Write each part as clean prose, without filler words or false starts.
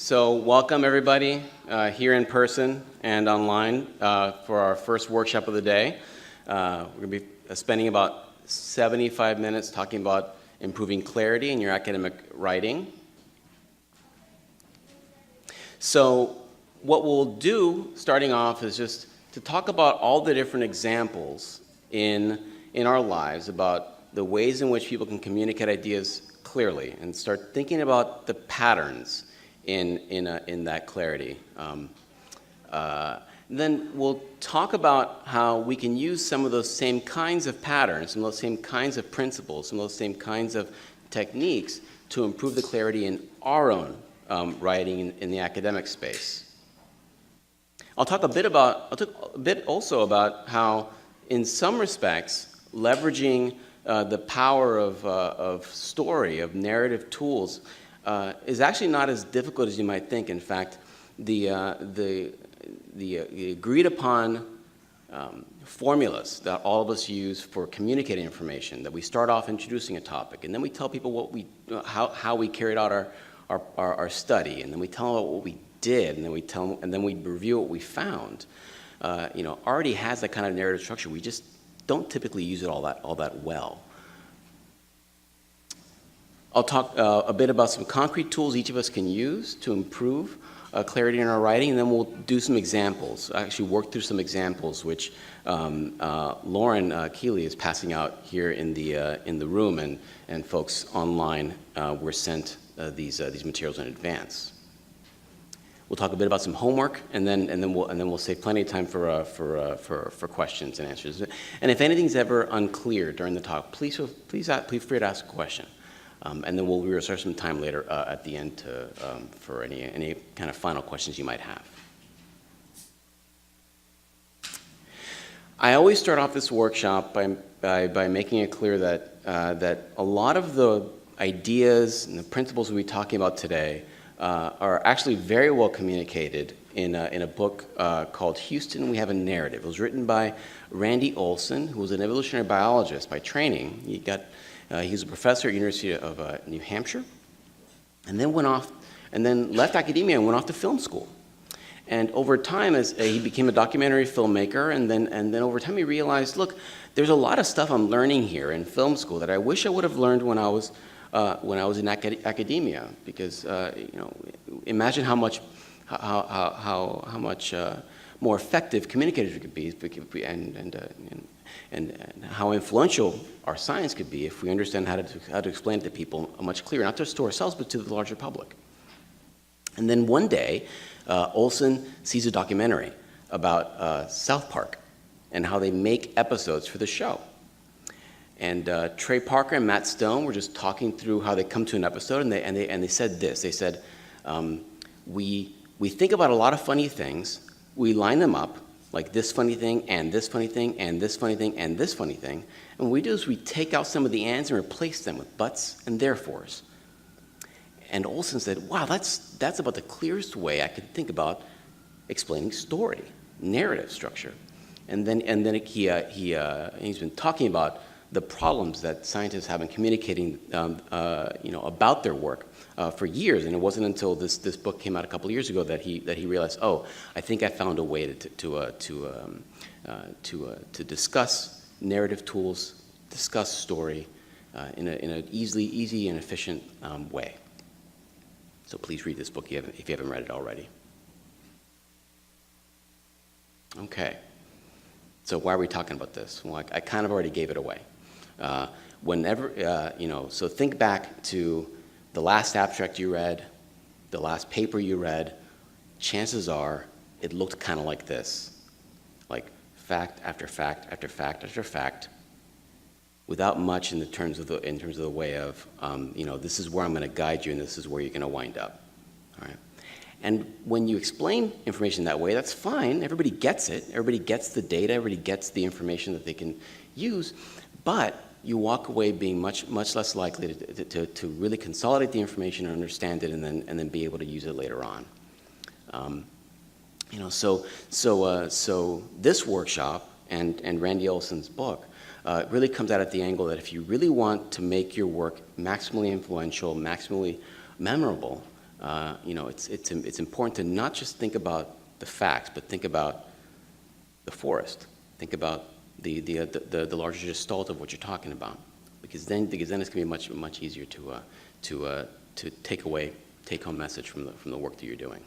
So welcome everybody here in person and online for our first workshop of the day. We're going to be spending about 75 minutes talking about improving clarity in your academic writing. So what we'll do starting off is just to talk about all the different examples in our lives about the ways in which people can communicate ideas clearly and start thinking about the patterns in that clarity. Then we'll talk about how we can use some of those same kinds of patterns, some of those same kinds of principles, some of those same kinds of techniques to improve the clarity in our own writing in the academic space. I'll talk a bit also about how, in some respects, leveraging the power of story, of narrative tools, is actually not as difficult as you might think. In fact, the agreed upon formulas that all of us use for communicating information, that we start off introducing a topic, and then we tell people how we carried out our study, and then we tell them what we did, and then we review what we found, already has that kind of narrative structure. We just don't typically use it all that well. I'll talk a bit about some concrete tools each of us can use to improve clarity in our writing, and then we'll do some examples. I actually worked through some examples which Lauren Keeley is passing out here in the room, and folks online were sent these materials in advance. We'll talk a bit about some homework, and then we'll save plenty of time for questions and answers. And if anything's ever unclear during the talk, please feel free to ask a question. And then we'll reserve some time later at the end for any kind of final questions you might have. I always start off this workshop by making it clear that a lot of the ideas and the principles we'll be talking about today are actually very well communicated in a book called Houston, We Have a Narrative. It was written by Randy Olson, who was an evolutionary biologist by training. He was a professor at the University of New Hampshire, and then left academia and went off to film school. And over time, as he became a documentary filmmaker, and then over time he realized, look, there's a lot of stuff I'm learning here in film school that I wish I would have learned when I was in academia. Because imagine how much more effective communicators we could be, and how influential our science could be if we understand how to explain it to people much clearer, not just to ourselves, but to the larger public. And then one day, Olson sees a documentary about South Park and how they make episodes for the show. And Trey Parker and Matt Stone were just talking through how they come to an episode, and they said this. They said, we think about a lot of funny things, we line them up, like this funny thing, and this funny thing, and this funny thing, and this funny thing. And what we do is we take out some of the ands and replace them with buts and therefores. And Olson said, wow, that's about the clearest way I could think about explaining story, narrative structure. And then he's been talking about the problems that scientists have in communicating about their work for years, and it wasn't until this book came out a couple of years ago that he realized, oh, I think I found a way to discuss narrative tools, discuss story in an easy and efficient way. So please read this book if you haven't read it already. Okay. So why are we talking about this? Well, I kind of already gave it away. So think back to the last abstract you read, the last paper you read. Chances are it looked kind of like this, like fact after fact after fact after fact, without much in terms of the way of this is where I'm going to guide you and this is where you're going to wind up. All right. And when you explain information that way, that's fine. Everybody gets it. Everybody gets the data. Everybody gets the information that they can use. But you walk away being much less likely to really consolidate the information and understand it, and then be able to use it later on. So this workshop and Randy Olson's book really comes out at the angle that if you really want to make your work maximally influential, maximally memorable, it's important to not just think about the facts, but think about the forest. Think about the larger gestalt of what you're talking about, because then it's going to be much easier to take home message from the work that you're doing.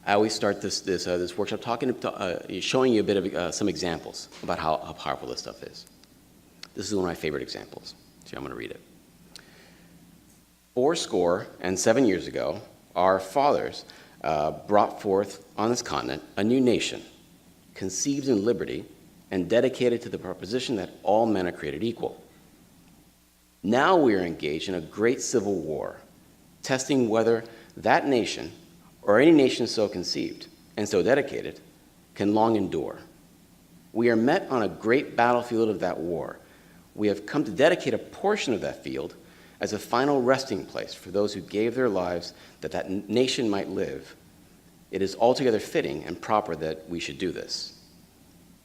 I always start this workshop showing you a bit of some examples about how powerful this stuff is. This is one of my favorite examples, so I'm going to read it. 77 years ago, our fathers brought forth on this continent a new nation, conceived in liberty and dedicated to the proposition that all men are created equal. Now we are engaged in a great civil war, testing whether that nation, or any nation so conceived and so dedicated, can long endure. We are met on a great battlefield of that war. We have come to dedicate a portion of that field as a final resting place for those who gave their lives that nation might live. It is altogether fitting and proper that we should do this.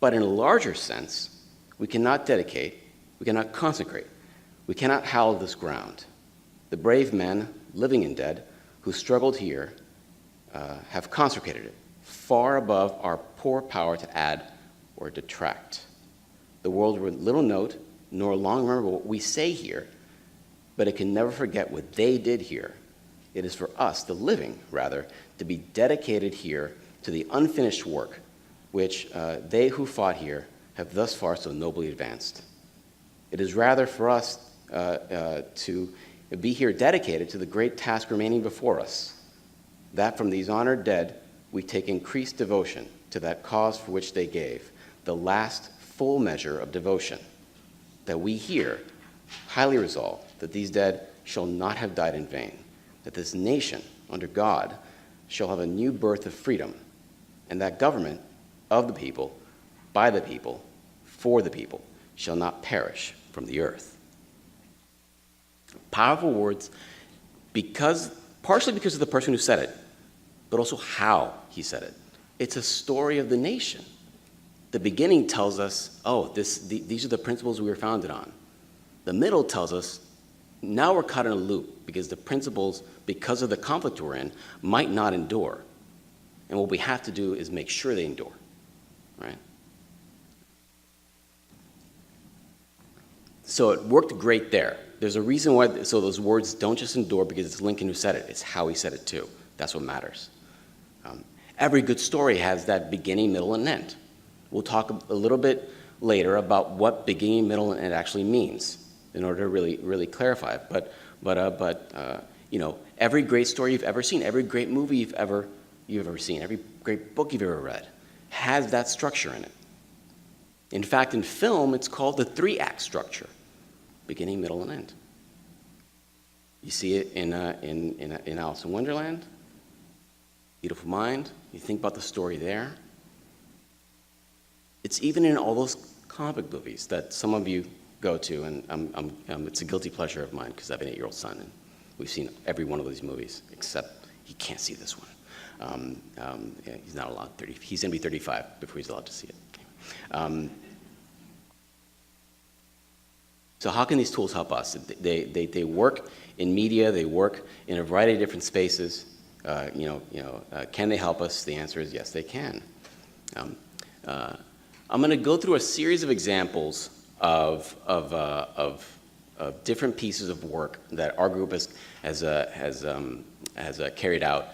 But in a larger sense, we cannot dedicate, we cannot consecrate, we cannot hallow this ground. The brave men, living and dead, who struggled here have consecrated it, far above our poor power to add or detract. The world will little note, nor long remember what we say here, but it can never forget what they did here. It is for us, the living, rather, to be dedicated here to the unfinished work which they who fought here have thus far so nobly advanced. It is rather for us to be here dedicated to the great task remaining before us, that from these honored dead we take increased devotion to that cause for which they gave the last full measure of devotion, that we here highly resolve that these dead shall not have died in vain, that this nation under God shall have a new birth of freedom, and that government of the people, by the people, for the people, shall not perish from the earth. Powerful words, partially because of the person who said it, but also how he said it. It's a story of the nation. The beginning tells us, these are the principles we were founded on. The middle tells us, now we're caught in a loop because the principles, because of the conflict we're in, might not endure. And what we have to do is make sure they endure, right? So it worked great there. There's a reason why, so those words don't just endure because it's Lincoln who said it, it's how he said it too. That's what matters. Every good story has that beginning, middle, and end. We'll talk a little bit later about what beginning, middle, and end actually means in order to really clarify it. But every great story you've ever seen, every great movie you've ever seen, every great book you've ever read has that structure in it. In fact, in film, it's called the 3-act structure: beginning, middle, and end. You see it in Alice in Wonderland, Beautiful Mind. You think about the story there. It's even in all those comic movies that some of you go to, and it's a guilty pleasure of mine because I have an 8-year-old son, and we've seen every one of these movies, except he can't see this one. He's not allowed. He's going to be 35 before he's allowed to see it. Okay. So how can these tools help us? They work in media. They work in a variety of different spaces. Can they help us? The answer is yes, they can. I'm going to go through a series of examples of different pieces of work that our group has carried out,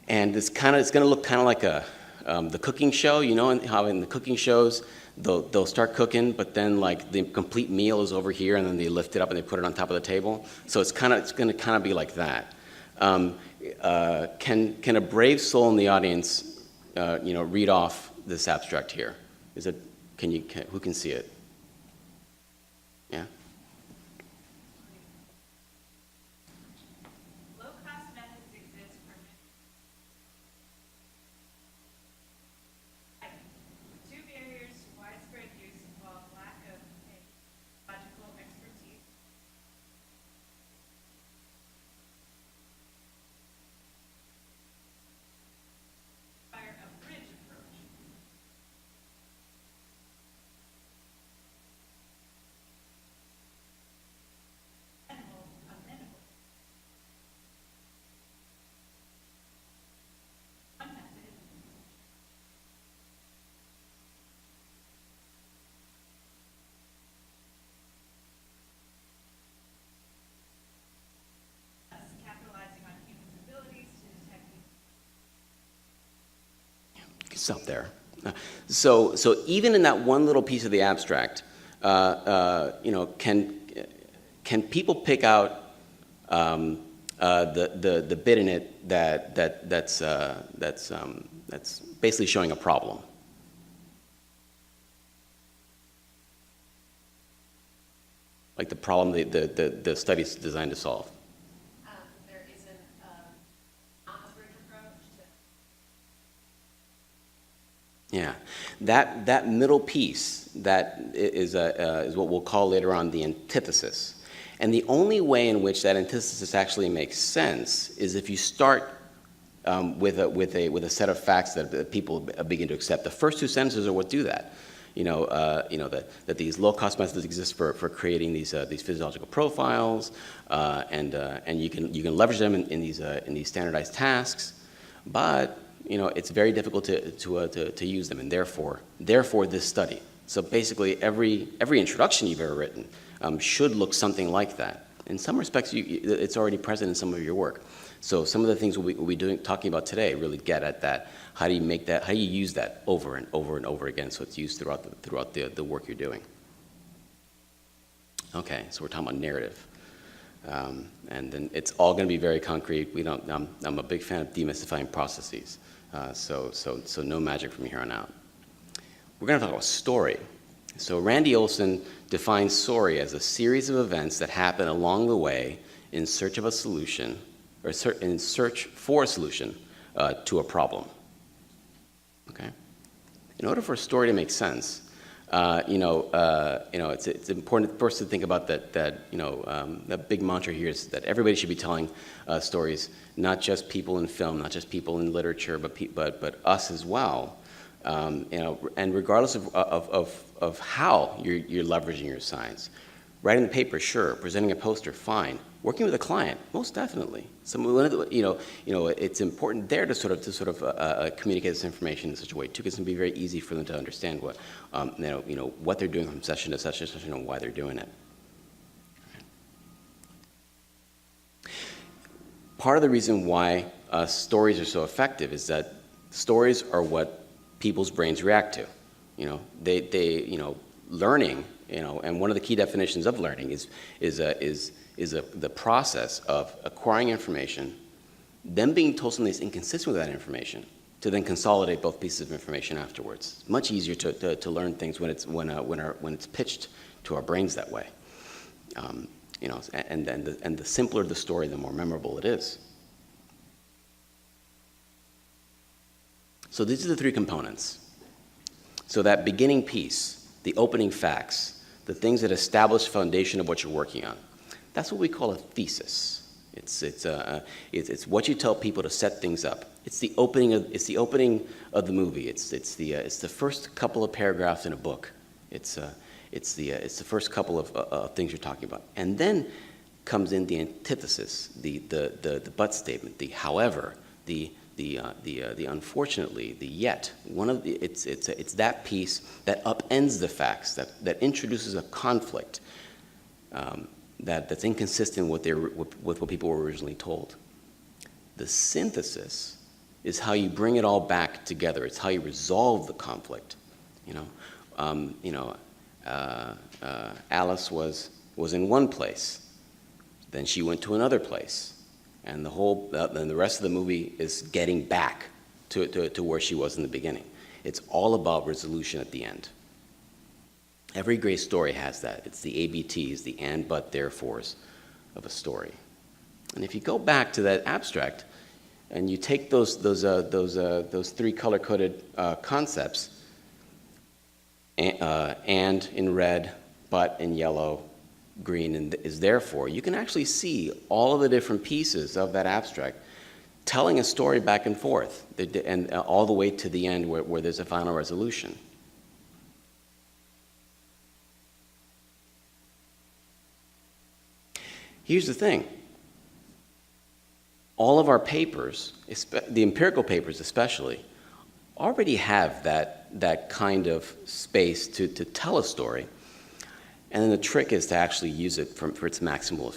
and it's going to look kind of like the cooking show. You know, and how in the cooking shows they'll start cooking, but then like the complete meal is over here, and then they lift it up and they put it on top of the table. So it's going to kind of be like that. Can a brave soul in the audience, read off this abstract here? Who can see it? Yeah? Low-cost methods exist for two barriers to widespread use involve lack of logical expertise, require a bridge approach. can stop there. So even in that one little piece of the abstract, can people pick out the bit in it that's basically showing a problem? Like the problem the study's designed to solve. There isn't not-a-bridge approach to. Yeah, that middle piece that is what we'll call later on the antithesis, and the only way in which that antithesis actually makes sense is if you start with a set of facts that people begin to accept. The first two sentences are what do that. That these low-cost methods exist for creating these physiological profiles, and you can leverage them in these standardized tasks, but it's very difficult to use them, and therefore this study. So basically, every introduction you've ever written should look something like that. In some respects, it's already present in some of your work. So some of the things we'll be talking about today really get at that. How do you make that? How do you use that over and over and over again so it's used throughout the work you're doing? Okay, so we're talking about narrative, and then it's all going to be very concrete. I'm a big fan of demystifying processes, so no magic from here on out. We're going to talk about story. So Randy Olson defines story as a series of events that happen along the way in search of a solution, or in search for a solution to a problem. Okay. In order for a story to make sense, it's important first to think about that. The big mantra here is that everybody should be telling stories, not just people in film, not just people in literature, but us as well. And regardless of how you're leveraging your science, writing the paper, sure. Presenting a poster, fine. Working with a client, most definitely. It's important there to sort of communicate this information in such a way too, because it can be very easy for them to understand what they're doing from session to session and why they're doing it. Part of the reason why stories are so effective is that stories are what people's brains react to. Learning. And one of the key definitions of learning is the process of acquiring information, then being told something that's inconsistent with that information, to then consolidate both pieces of information afterwards. It's much easier to learn things when it's pitched to our brains that way. And the simpler the story, the more memorable it is. So these are the three components. So that beginning piece, the opening facts, the things that establish the foundation of what you're working on. That's what we call a thesis. It's what you tell people to set things up. It's the opening of the movie. It's the first couple of paragraphs in a book. It's the first couple of things you're talking about, and then comes in the antithesis, the but statement, the however, the unfortunately, the yet. It's that piece that upends the facts, that introduces a conflict that's inconsistent with what people were originally told. The synthesis is how you bring it all back together. It's how you resolve the conflict. Alice was in one place, then she went to another place. And the rest of the movie is getting back to where she was in the beginning. It's all about resolution at the end. Every great story has that. It's the ABTs, the and, but, therefores of a story. And if you go back to that abstract, and you take those three color-coded concepts, and in red, but in yellow, green and is therefore, you can actually see all of the different pieces of that abstract telling a story back and forth, and all the way to the end where there's a final resolution. Here's the thing. All of our papers, the empirical papers especially, already have that kind of space to tell a story. And then the trick is to actually use it for its maximal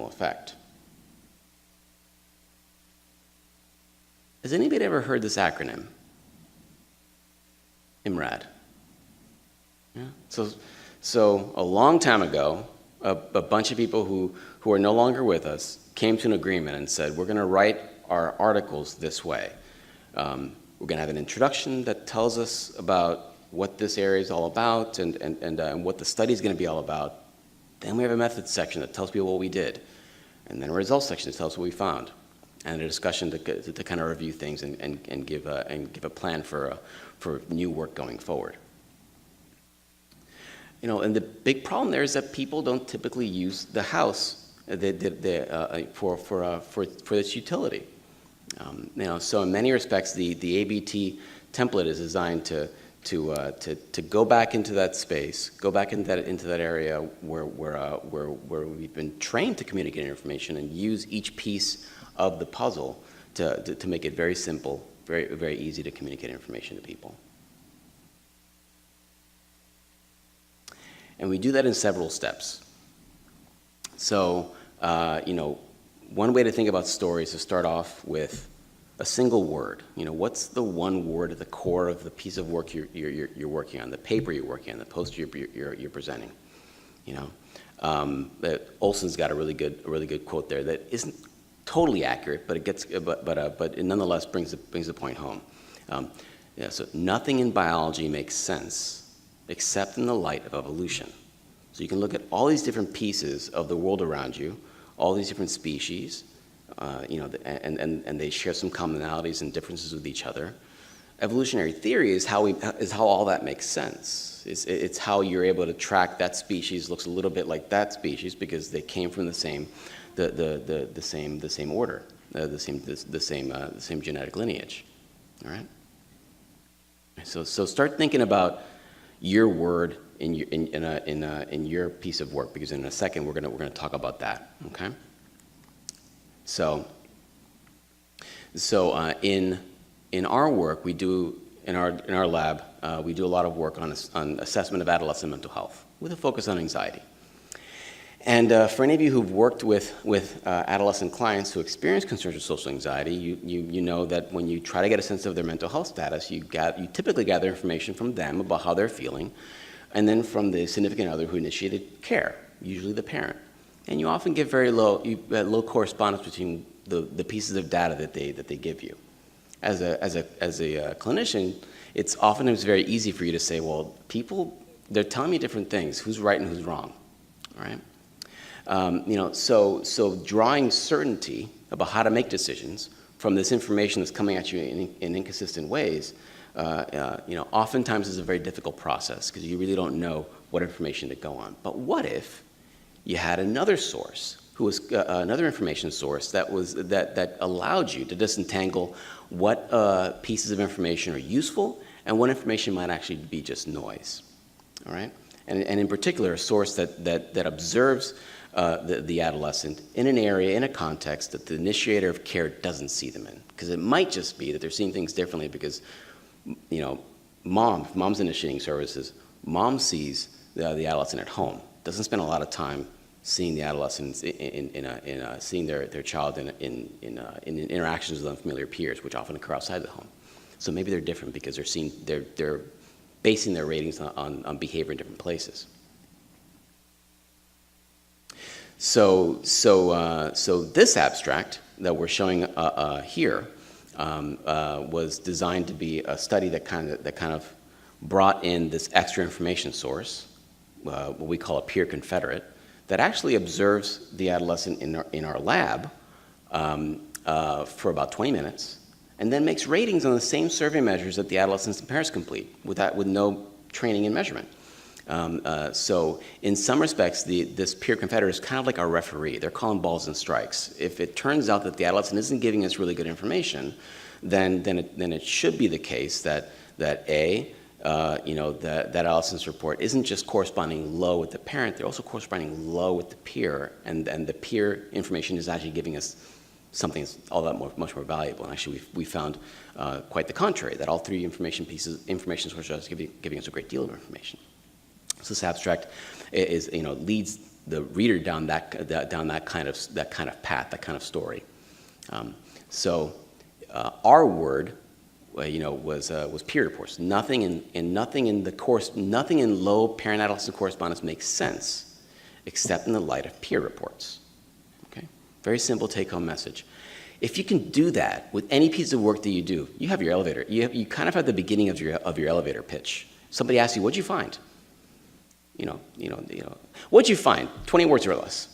effect. Has anybody ever heard this acronym? IMRAD. Yeah. So a long time ago, a bunch of people who are no longer with us came to an agreement and said, we're going to write our articles this way. We're going to have an introduction that tells us about what this area is all about and what the study is going to be all about. Then we have a methods section that tells people what we did. And then a results section that tells us what we found. And a discussion to kind of review things and give a plan for new work going forward. You know, and the big problem there is that people don't typically use the house for its utility. You know, so in many respects, the ABT template is designed to go back into that space, go back into that area where we've been trained to communicate information, and use each piece of the puzzle to make it very simple, very easy to communicate information to people. And we do that in several steps. So, you know, one way to think about stories is to start off with a single word. You know, what's the one word at the core of the piece of work you're working on, the paper you're working on, the poster you're presenting? You know, that Olson's got a really good quote there that isn't totally accurate, but it nonetheless brings the point home. Yeah, so nothing in biology makes sense except in the light of evolution. So you can look at all these different pieces of the world around you, all these different species, you know, and they share some commonalities and differences with each other. Evolutionary theory is how all that makes sense. It's how you're able to track that species looks a little bit like that species because they came from the same order, the same genetic lineage. All right. So start thinking about your word in your piece of work, because in a second we're gonna talk about that. Okay. So in our work, we do in our lab, we do a lot of work on assessment of adolescent mental health with a focus on anxiety. And for any of you who've worked with adolescent clients who experience concerns with social anxiety, you know that when you try to get a sense of their mental health status, you typically gather information from them about how they're feeling, and then from the significant other who initiated care, usually the parent. And you often get very low correspondence between the pieces of data that they give you. As a clinician, it's oftentimes very easy for you to say, well, they're telling me different things. Who's right and who's wrong? All right. You know, so drawing certainty about how to make decisions from this information that's coming at you in inconsistent ways, you know, oftentimes is a very difficult process because you really don't know what information to go on. But what if you had another source, who was another information source that allowed you to disentangle what pieces of information are useful and what information might actually be just noise? All right, and in particular, a source that observes the adolescent in an area, in a context that the initiator of care doesn't see them in. Because it might just be that they're seeing things differently because, you know, mom's initiating services, mom sees the adolescent at home, doesn't spend a lot of time seeing the adolescents seeing their child in interactions with unfamiliar peers, which often occur outside the home. So maybe they're different because they're basing their ratings on behavior in different places. So this abstract that we're showing here was designed to be a study that kind of brought in this extra information source, what we call a peer confederate, that actually observes the adolescent in our lab for about 20 minutes, and then makes ratings on the same survey measures that the adolescents and parents complete with no training and measurement. So in some respects, this peer confederate is kind of like our referee. They're calling balls and strikes. If it turns out that the adolescent isn't giving us really good information, then it should be the case that you know, that adolescent's report isn't just corresponding low with the parent, they're also corresponding low with the peer, and the peer information is actually giving us something that's all that much more valuable. And actually, we found quite the contrary, that all three information sources are giving us a great deal of information. So this abstract is, you know, leads the reader down that kind of path, that kind of story. our word, was period reports. Nothing in low parent adolescent correspondence makes sense, except in the light of peer reports. Okay, very simple take-home message. If you can do that with any piece of work that you do, you have your elevator. You kind of have the beginning of your elevator pitch. Somebody asks you, "What'd you find?" What'd you find? 20 words or less.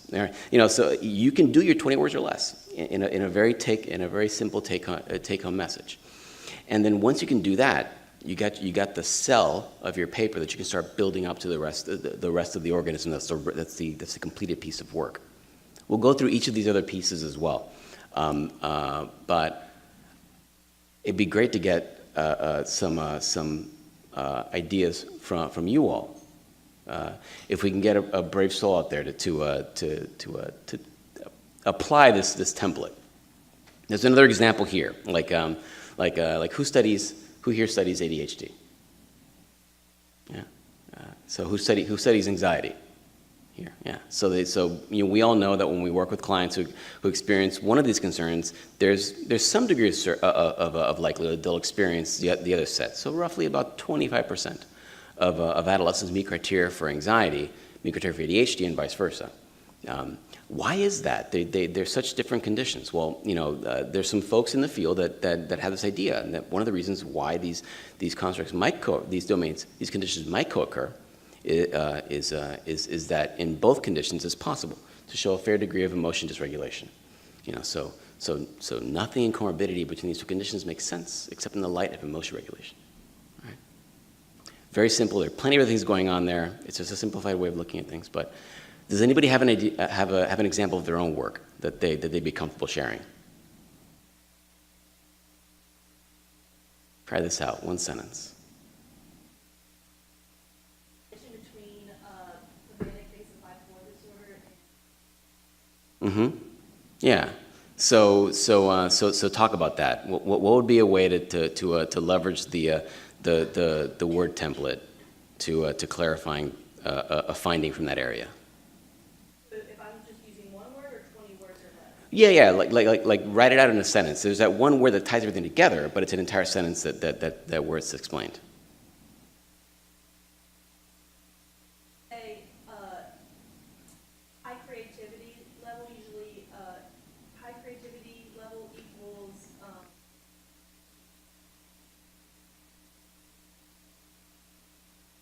So you can do your 20 words or less in a very simple take-home message. And then once you can do that, you got the cell of your paper that you can start building up to the rest of the organism. That's the completed piece of work. We'll go through each of these other pieces as well, but it'd be great to get some ideas from you all. If we can get a brave soul out there to apply this template. There's another example here, like who here studies ADHD? Yeah. So who studies anxiety? Here, yeah. So we all know that when we work with clients who experience one of these concerns, there's some degree of likelihood they'll experience the other set. So roughly about 25% of adolescents meet criteria for anxiety, meet criteria for ADHD, and vice versa. Why is that? They're such different conditions. Well, there's some folks in the field that have this idea, and that one of the reasons why these constructs these conditions might co-occur is that in both conditions it's possible to show a fair degree of emotion dysregulation. So nothing in comorbidity between these two conditions makes sense except in the light of emotion regulation. All right? Very simple. There are plenty of other things going on there. It's just a simplified way of looking at things. But does anybody have an idea, have an example of their own work that they'd be comfortable sharing? Try this out. One sentence. Between the manic phase of bipolar disorder Mm-hmm. Yeah. So talk about that. What would be a way to leverage the word template to clarifying a finding from that area? If I'm just using one word or 20 words or less? Yeah. Like write it out in a sentence. There's that one word that ties everything together, but it's an entire sentence that where it's explained. Say, high creativity level, usually high creativity level equals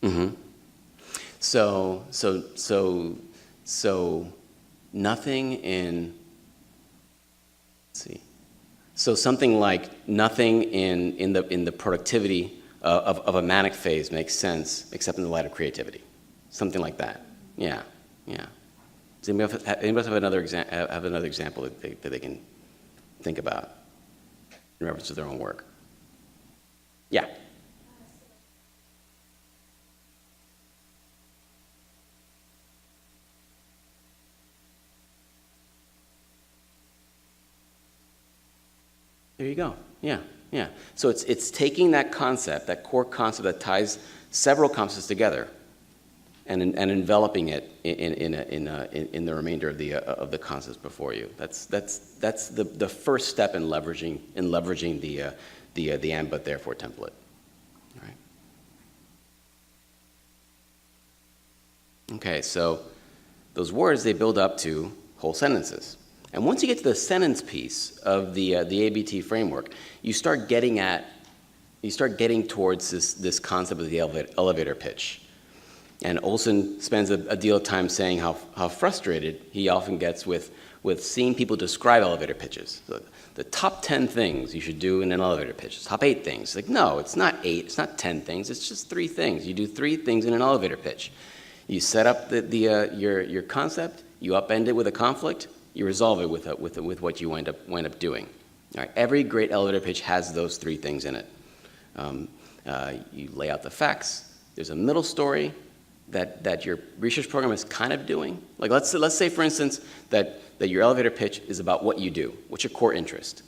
Mm-hmm. So nothing in, let's see. So something like nothing in the productivity of a manic phase makes sense except in the light of creativity. Something like that. Yeah. Does anybody else have another example that they can think about in reference to their own work? Yeah. There you go. Yeah. So it's taking that concept, that core concept that ties several concepts together, and enveloping it in the remainder of the concepts before you. That's the first step in leveraging the and but therefore template. All right. Okay. So those words, they build up to whole sentences. And once you get to the sentence piece of the ABT framework, you start getting towards this concept of the elevator pitch. And Olson spends a deal of time saying how frustrated he often gets with seeing people describe elevator pitches. So the top 10 things you should do in an elevator pitch, top 8 things. Like, no, it's not 8, it's not 10 things, it's just 3 things. You do 3 things in an elevator pitch. You set up your concept, you upend it with a conflict, you resolve it with what you wind up doing. All right, every great elevator pitch has those 3 things in it. You lay out the facts. There's a middle story that your research program is kind of doing. Like let's say, for instance, that your elevator pitch is about what you do. What's your core interest?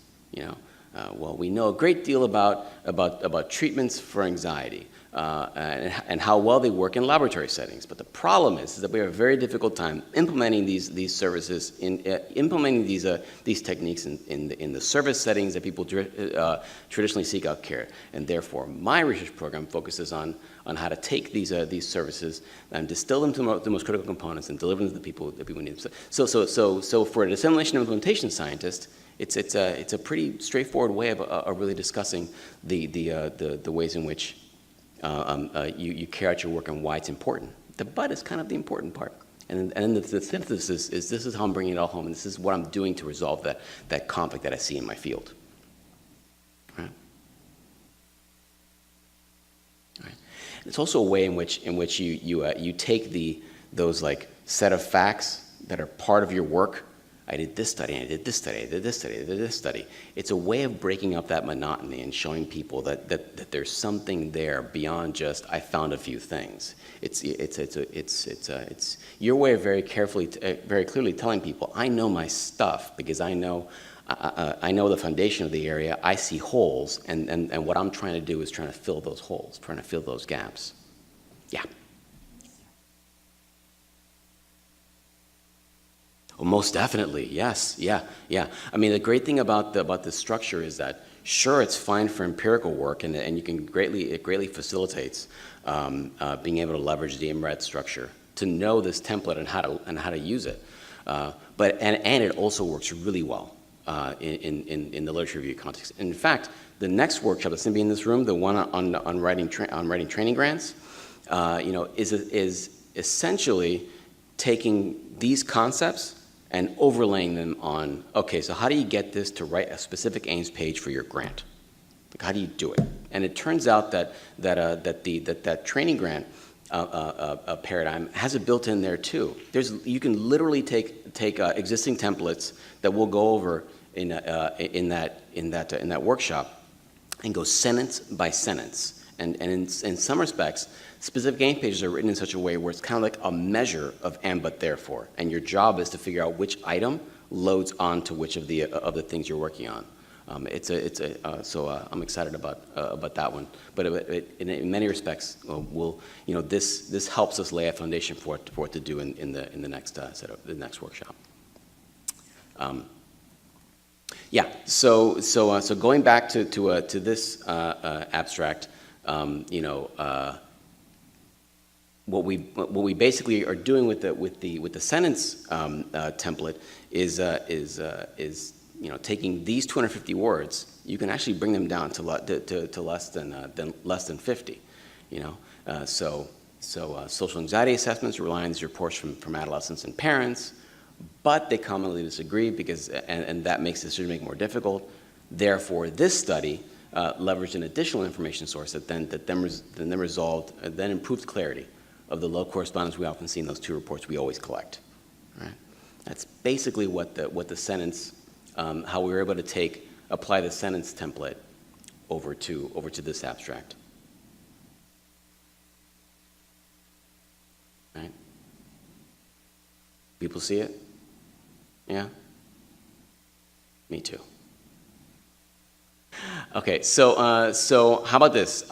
Well, we know a great deal about treatments for anxiety and how well they work in laboratory settings. But the problem is that we have a very difficult time implementing these services, implementing these techniques in the service settings that people traditionally seek out care. And therefore, my research program focuses on how to take these services and distill them to the most critical components and deliver them to the people that people need. So for a dissemination and implementation scientist, it's a pretty straightforward way of really discussing the ways in which you carry out your work and why it's important. The but is kind of the important part. And then the synthesis is this is how I'm bringing it all home, and this is what I'm doing to resolve that conflict that I see in my field. Right? Right. It's also a way in which you take those like set of facts that are part of your work. I did this study, I did this study, I did this study, I did this study. It's a way of breaking up that monotony and showing people that there's something there beyond just I found a few things. It's your way of very clearly telling people I know my stuff because I know the foundation of the area. I see holes, and what I'm trying to do is trying to fill those holes, trying to fill those gaps. Yeah. Oh, most definitely, yes, yeah. I mean, the great thing about this structure is that, sure, it's fine for empirical work, and you can it greatly facilitates being able to leverage the IMRAD structure to know this template and how to use it. But it also works really well in the literature review context. In fact, the next workshop that's going to be in this room, the one on writing training grants, is essentially taking these concepts and overlaying them on, okay, so how do you get this to write a specific aims page for your grant? Like, how do you do it? And it turns out that training grant paradigm has it built in there too. You can literally take existing templates that we'll go over in that workshop and go sentence by sentence. And in some respects, specific aim pages are written in such a way where it's kind of like a measure of and but therefore, and your job is to figure out which item loads onto which of the things you're working on. So I'm excited about that one. But in many respects, this helps us lay a foundation for it to do in the next the next workshop. Yeah. So going back to this abstract. What we basically are doing with the sentence template is taking these 250 words. You can actually bring them down to less than 50. So social anxiety assessments rely on these reports from adolescents and parents, but they commonly disagree and that makes decision making more difficult. Therefore, this study leveraged an additional information source that then improved clarity of the low correspondence we often see in those two reports we always collect. Right? That's basically what the sentence, how we were able to apply the sentence template over to this abstract. Right? People see it? Yeah? Me too. Okay, so how about this?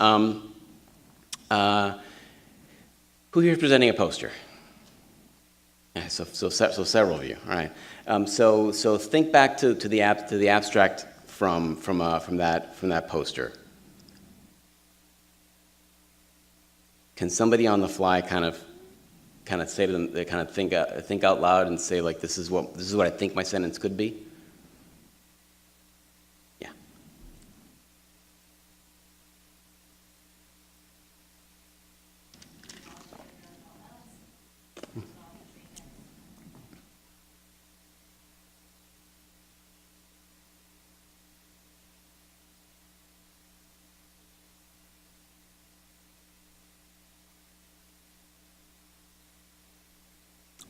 Who here is presenting a poster? Yeah, so several of you. All right. So think back to the abstract from that poster. Can somebody on the fly kind of say to them, they kind of think out loud and say, like, this is what I think my sentence could be?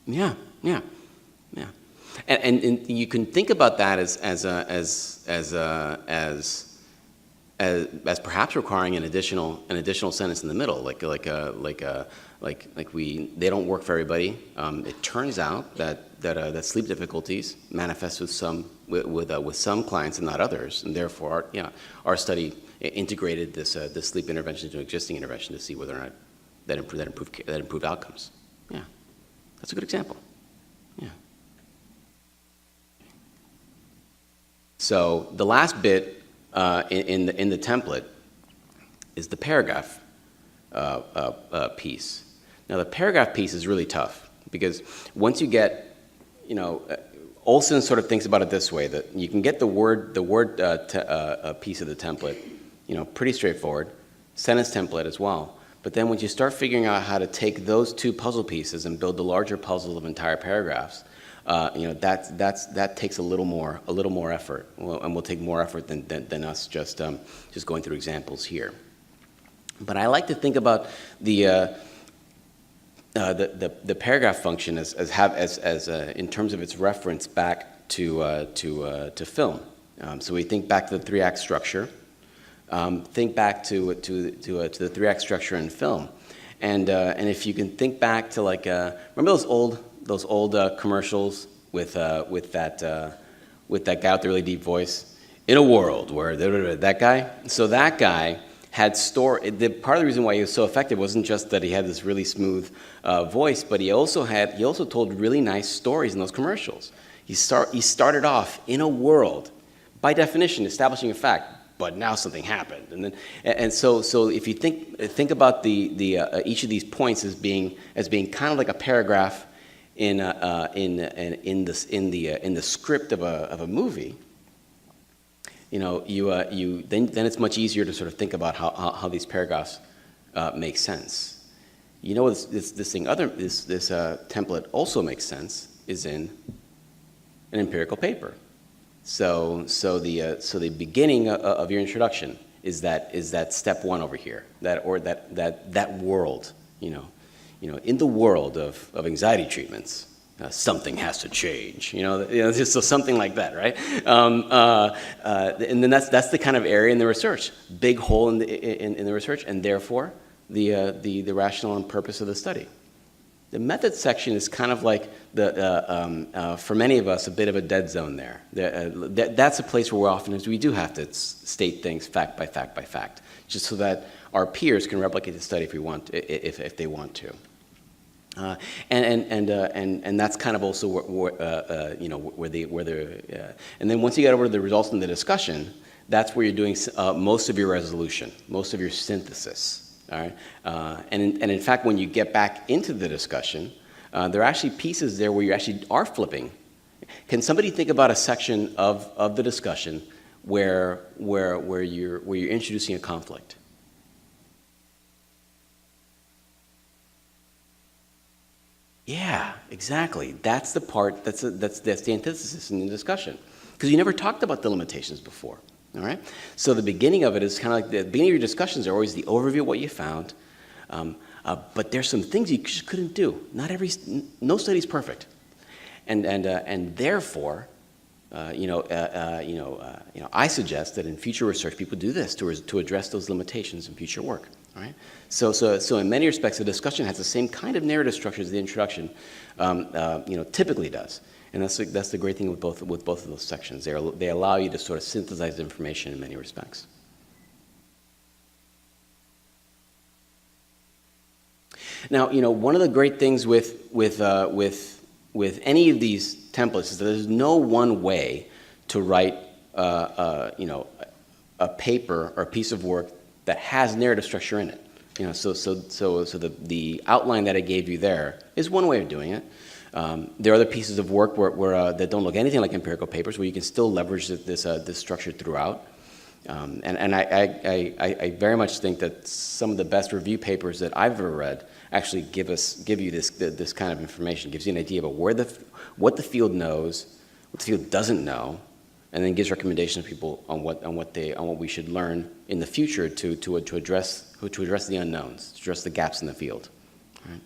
Yeah. Yeah. And you can think about that as as perhaps requiring an additional sentence in the middle, they don't work for everybody. It turns out that sleep difficulties manifest with some clients and not others, and therefore, our study integrated this sleep intervention into existing intervention to see whether or not that improved outcomes. Yeah, that's a good example. Yeah. So the last bit in the template is the paragraph piece. Now the paragraph piece is really tough because once you get, Olson sort of thinks about it this way, that you can get the word piece of the template, pretty straightforward, sentence template as well. But then once you start figuring out how to take those two puzzle pieces and build the larger puzzle of entire paragraphs, that takes a little more effort, and will take more effort than us just going through examples here. But I like to think about the paragraph function as in terms of its reference back to film. So we think back to the 3-act structure. Think back to the 3-act structure in film, and if you can think back to remember those old commercials with that guy with the really deep voice, in a world where that guy. So that guy had part of the reason why he was so effective wasn't just that he had this really smooth voice, but he also told really nice stories in those commercials. He started off in a world, by definition, establishing a fact. But now something happened, and so if you think about each of these points as being kind of like a paragraph in the script of a movie, then it's much easier to sort of think about how these paragraphs make sense. This template also makes sense is in an empirical paper. So the beginning of your introduction is that step one over here, that world, in the world of anxiety treatments, something has to change, just so something like that, right? And then that's the kind of area in the research, big hole in the research, and therefore the rationale and purpose of the study. The method section is kind of like for many of us, a bit of a dead zone there. That's a place where we do have to state things fact by fact by fact, just so that our peers can replicate the study if they want to. And that's kind of also and then once you get over to the results in the discussion, that's where you're doing most of your resolution, most of your synthesis. All right, and in fact, when you get back into the discussion, there are actually pieces there where you actually are flipping. Can somebody think about a section of the discussion where you're introducing a conflict? Yeah, exactly. That's the part. That's the antithesis in the discussion, because you never talked about the limitations before. All right. So the beginning of it is kind of like the beginning of your discussions are always the overview of what you found, but there's some things you just couldn't do. No study is perfect, and therefore, I suggest that in future research people do this to address those limitations in future work. All right. So in many respects, the discussion has the same kind of narrative structure as the introduction, typically does. And that's the great thing with both of those sections. They allow you to sort of synthesize information in many respects. Now, one of the great things with any of these templates is that there's no one way to write, a paper or a piece of work that has narrative structure in it. So the outline that I gave you there is one way of doing it. There are other pieces of work that don't look anything like empirical papers where you can still leverage this structure throughout. And I very much think that some of the best review papers that I've ever read actually give you this kind of information, gives you an idea about what the field knows, what the field doesn't know, and then gives recommendations to people on what we should learn in the future to address the unknowns, to address the gaps in the field. Right?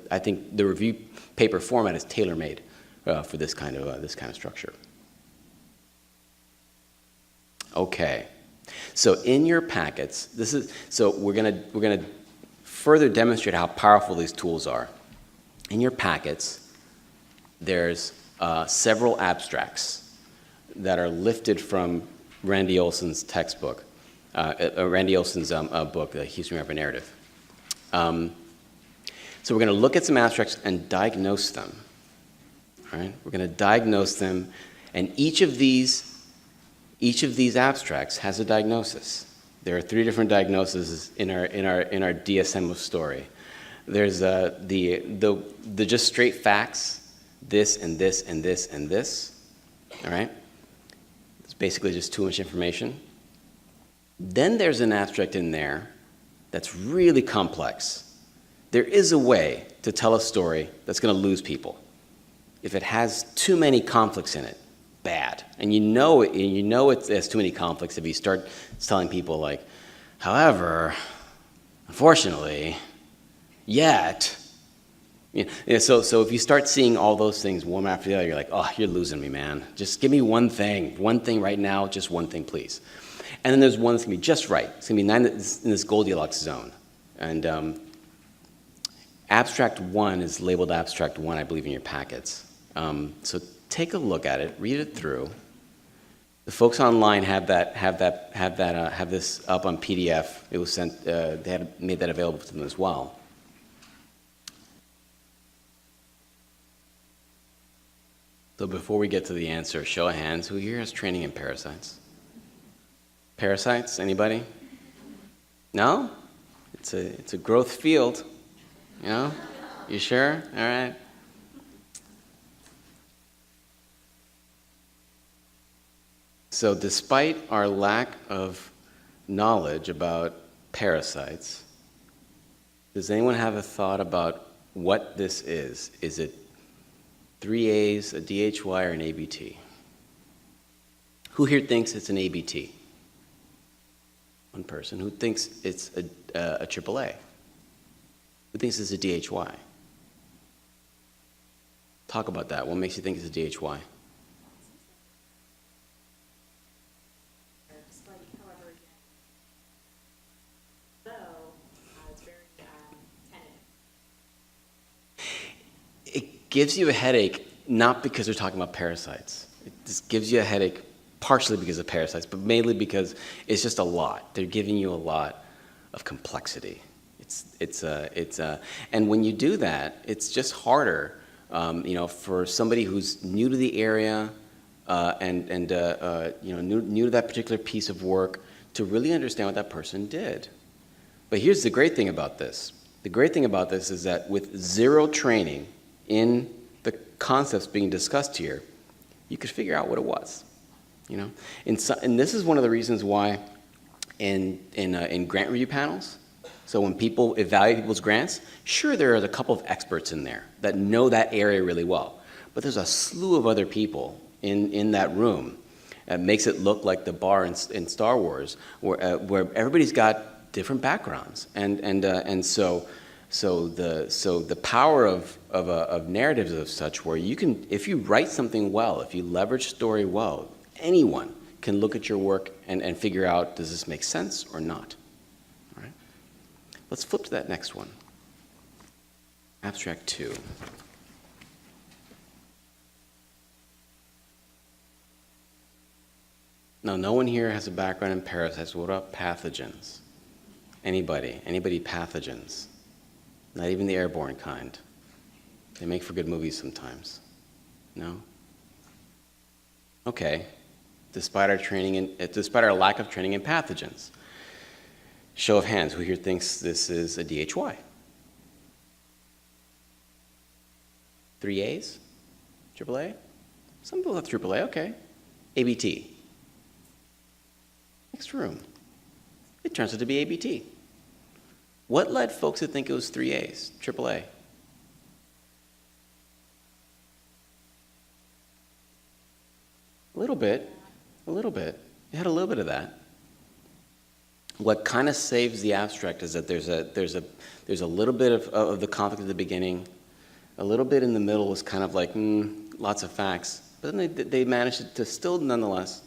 I think the review paper format is tailor-made for this kind of structure. Okay, So in your packets, we're gonna further demonstrate how powerful these tools are. In your packets, there's several abstracts that are lifted from Randy Olson's textbook, Randy Olson's book, The Houston Rapid Narrative. So we're going to look at some abstracts and diagnose them. All right? We're going to diagnose them, and each of these abstracts has a diagnosis. There are 3 different diagnoses in our DSM of story. There's the just straight facts, this and this and this and this. All right? It's basically just too much information. Then there's an abstract in there that's really complex. There is a way to tell a story that's going to lose people. If it has too many conflicts in it, bad. And you know it has too many conflicts if you start telling people like, however, unfortunately, yet. So if you start seeing all those things one after the other, you're like, oh, you're losing me, man. Just give me one thing right now, just one thing, please. And then there's one that's going to be just right. It's going to be in this Goldilocks zone. And Abstract 1 is labeled Abstract 1, I believe, in your packets. So take a look at it, read it through. The folks online have this up on PDF. It was sent. They had made that available to them as well. So before we get to the answer, show of hands, who here has training in parasites? Parasites, anybody? No? It's a growth field, you know? You sure? All right. So despite our lack of knowledge about parasites, does anyone have a thought about what this is? Is it 3 A's, a DHY, or an ABT? Who here thinks it's an ABT? One person. Who thinks it's a AAA? Who thinks it's a DHY? Talk about that. What makes you think it's a DHY? It gives you a headache, not because they're talking about parasites. It just gives you a headache partially because of parasites, but mainly because it's just a lot. They're giving you a lot of complexity. And when you do that, it's just harder, for somebody who's new to the area new to that particular piece of work to really understand what that person did. But here's the great thing about this. The great thing about this is that with zero training in the concepts being discussed here, you could figure out what it was. And this is one of the reasons why in grant review panels, so when people evaluate people's grants, sure, there are a couple of experts in there that know that area really well, but there's a slew of other people in that room. It makes it look like the bar in Star Wars, where everybody's got different backgrounds, and so the power of narratives of such, where you can, if you write something well, if you leverage story well, anyone can look at your work and figure out, does this make sense or not? All right? Let's flip to that next one. Abstract 2. Now, no one here has a background in parasites. What about pathogens? Anybody pathogens? Not even the airborne kind. They make for good movies sometimes. No? Okay. Despite our lack of training in pathogens. Show of hands, who here thinks this is a DHY? 3 A's? AAA? Some people have AAA, okay. ABT? Next room. It turns out to be ABT. What led folks to think it was 3 A's, AAA? A little bit. It had a little bit of that. What kind of saves the abstract is that there's a little bit of the conflict at the beginning, a little bit in the middle was kind of like lots of facts, but then they managed to still nonetheless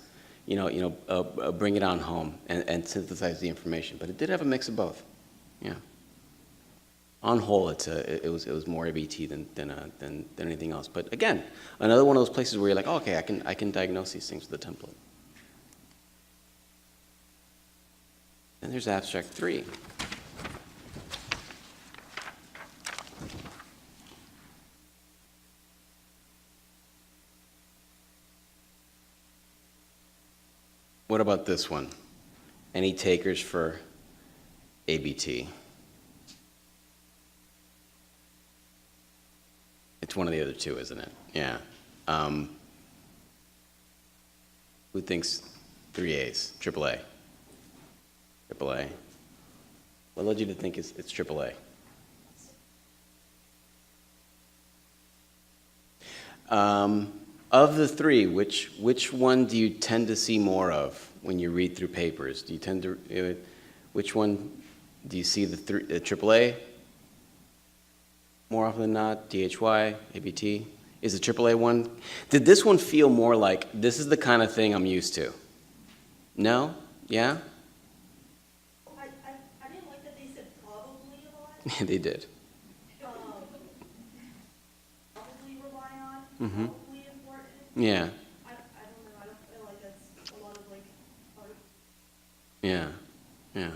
bring it on home and synthesize the information. But it did have a mix of both. Yeah. On whole, it was more ABT than anything else. But again, another one of those places where you're like, oh, okay, I can diagnose these things with a template. Then there's abstract 3. What about this one? Any takers for ABT? It's one of the other two, isn't it? Yeah. Who thinks 3As? AAA? AAA. What led you to think it's AAA? Of the three, which one do you tend to see more of when you read through papers? Do you tend to, which one do you see the AAA more often than not? DHY, ABT? Is the AAA one? Did this one feel more like, this is the kind of thing I'm used to? No? Yeah? I didn't like that they said probably a lot. They did. Probably rely on, Mhm. probably important. Yeah. I don't know, I don't feel like that's a lot of like, art. Yeah. Yeah.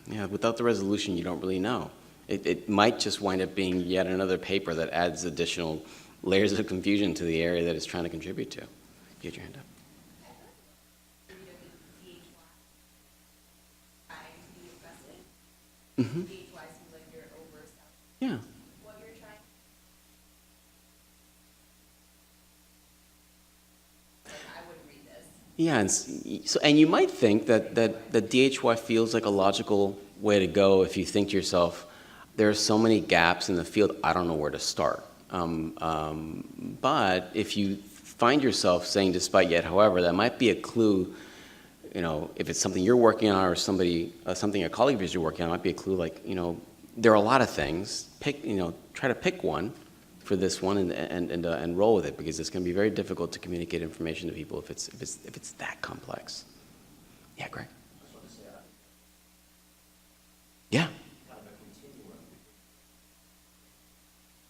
Yeah, without the resolution, you don't really know. It might just wind up being yet another paper that adds additional layers of confusion to the area that it's trying to contribute to. You had your hand up. Mm-hmm. Yeah. Yeah, and you might think that DHY feels like a logical way to go if you think to yourself, there are so many gaps in the field, I don't know where to start. But if you find yourself saying despite yet, however, that might be a clue, if it's something you're working on or something a colleague of yours you're working on, it might be a clue like, there are a lot of things, try to pick one for this one and roll with it, because it's going to be very difficult to communicate information to people if it's that complex. Yeah, Greg. I just want to say, Yeah. kind of a continuum,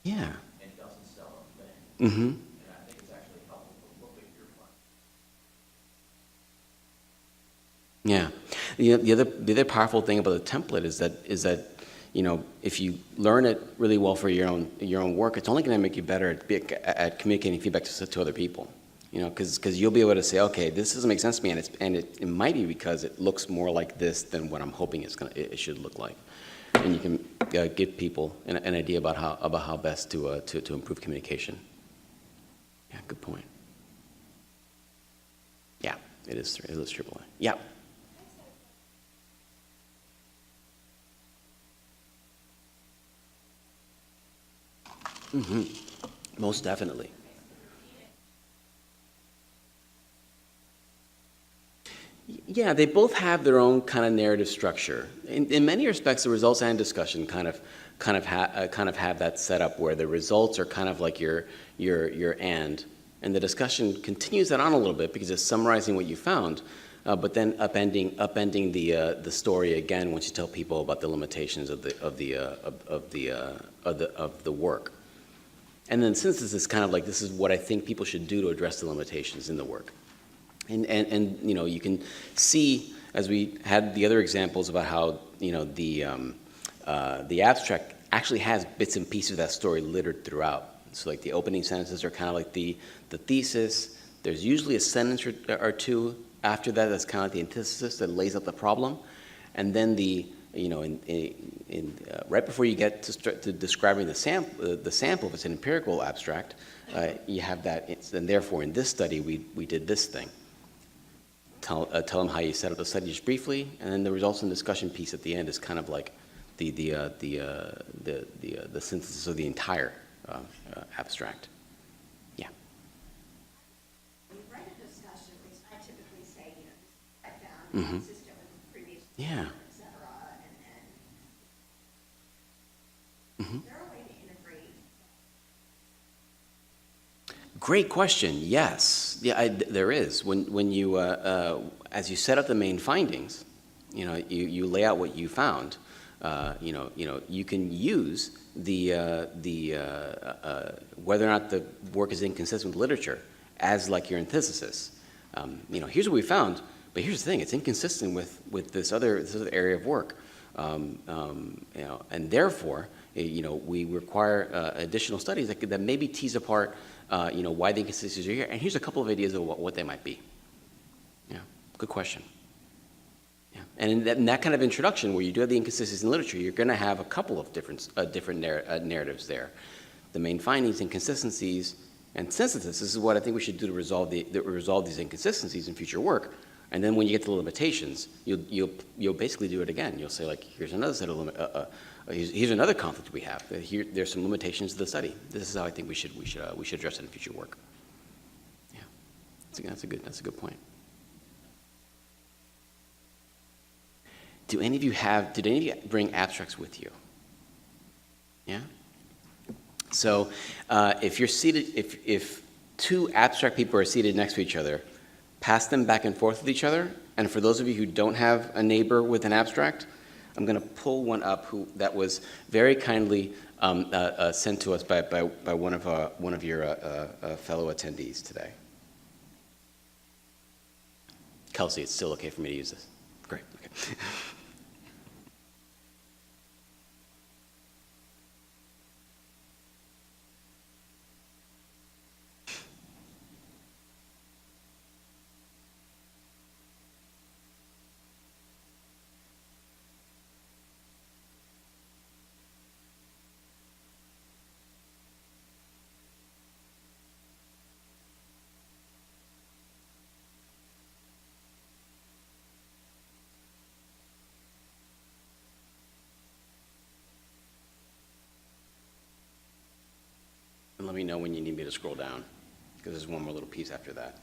Yeah. and doesn't sell a thing. Mm-hmm. And I think it's actually helpful to look at your findings. Yeah. The other powerful thing about the template is that if you learn it really well for your own work, it's only going to make you better at communicating feedback to other people. Because you'll be able to say, okay, this doesn't make sense to me, and it might be because it looks more like this than what I'm hoping it should look like, and you can give people an idea about how best to improve communication. Yeah, good point. Yeah, it is AAA. Yeah. Mm-hmm. Most definitely. Yeah, they both have their own kind of narrative structure. In many respects, the results and discussion kind of have that setup where the results are kind of like your and the discussion continues that on a little bit because it's summarizing what you found, but then upending the story again once you tell people about the limitations of the work. And then synthesis is kind of like, this is what I think people should do to address the limitations in the work. And you can see, as we had the other examples about how, the abstract actually has bits and pieces of that story littered throughout. So like the opening sentences are kind of like the thesis. There's usually a sentence or two after that that's kind of like the antithesis that lays out the problem. And then right before you get to describing the sample, if it's an empirical abstract, you have that, and therefore in this study we did this thing. Tell them how you set up the study just briefly, and then the results and discussion piece at the end is kind of like the synthesis of the entire abstract. Yeah. When you write a discussion, which I typically say, I found Mm-hmm. consistent with Yeah. et cetera, and Mhm. is there a way to integrate? Great question. Yes. Yeah, there is. When you, as you set up the main findings, you lay out what you found. You can use whether or not the work is inconsistent with literature as like your antithesis. Here's what we found, but here's the thing: it's inconsistent with this other area of work, and therefore, we require additional studies that maybe tease apart, why the inconsistencies are here. And here's a couple of ideas of what they might be. Yeah, good question. Yeah. And in that kind of introduction, where you do have the inconsistencies in literature, you're going to have a couple of different narratives there. The main findings, inconsistencies, and synthesis. This is what I think we should do to resolve these inconsistencies in future work. And then when you get to the limitations, you'll basically do it again. You'll say, like, here's another set of here's another conflict we have. There's some limitations to the study. This is how I think we should address it in future work. Yeah, that's a good point. Did any of you bring abstracts with you? Yeah? So if you're seated, if two abstract people are seated next to each other, pass them back and forth with each other. And for those of you who don't have a neighbor with an abstract, I'm going to pull one up that was very kindly sent to us by one of your fellow attendees today. Kelsey, it's still okay for me to use this? Great. Okay. And let me know when you need me to scroll down, because there's one more little piece after that.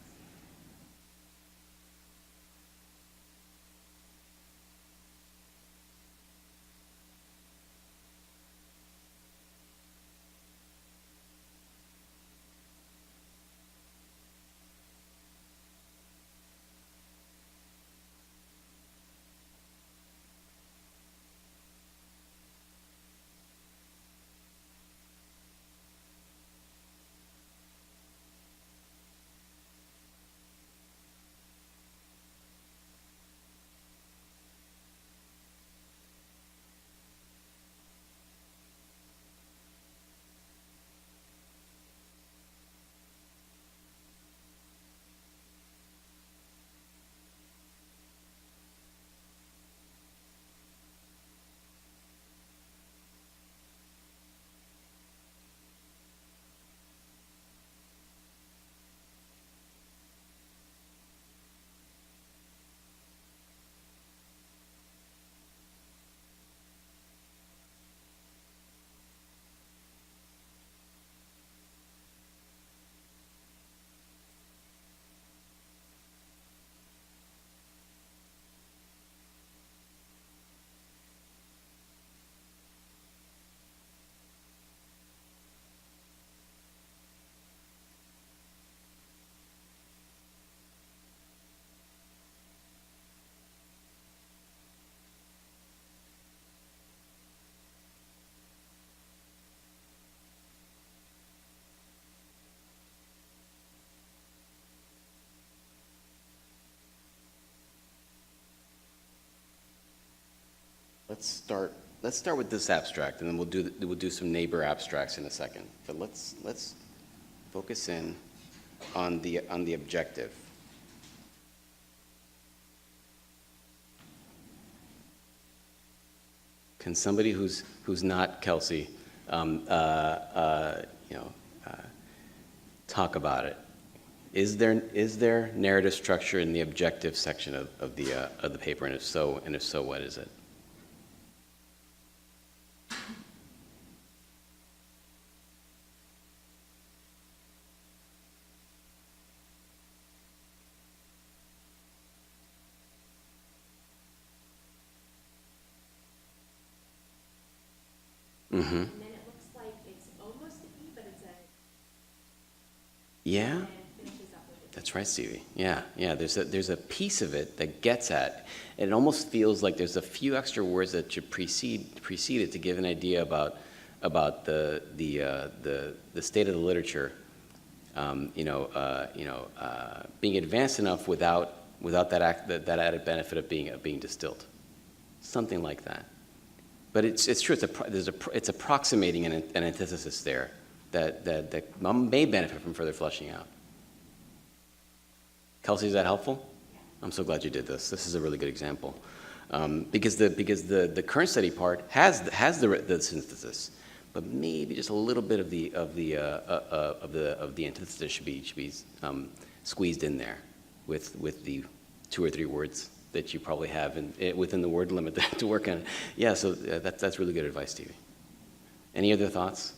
Let's start with this abstract, and then we'll do some neighbor abstracts in a second. But let's focus in on the objective. Can somebody who's not Kelsey, talk about it? Is there narrative structure in the objective section of the paper, and if so, what is it? Mhm. And then it looks like it's almost a E, but it's a, Yeah? and finishes up with a. That's right, Stevie. Yeah, yeah. There's a piece of it that gets at, and it almost feels like there's a few extra words that should precede it to give an idea about the state of the literature. Being advanced enough without that added benefit of being distilled, something like that. But it's true. It's approximating an antithesis there that may benefit from further fleshing out. Kelsey, is that helpful? I'm so glad you did this. This is a really good example, because the current study part has the synthesis, but maybe just a little bit of the antithesis should be squeezed in there with the 2 or 3 words that you probably have within the word limit to work on. Yeah, so that's really good advice, Stevie. Any other thoughts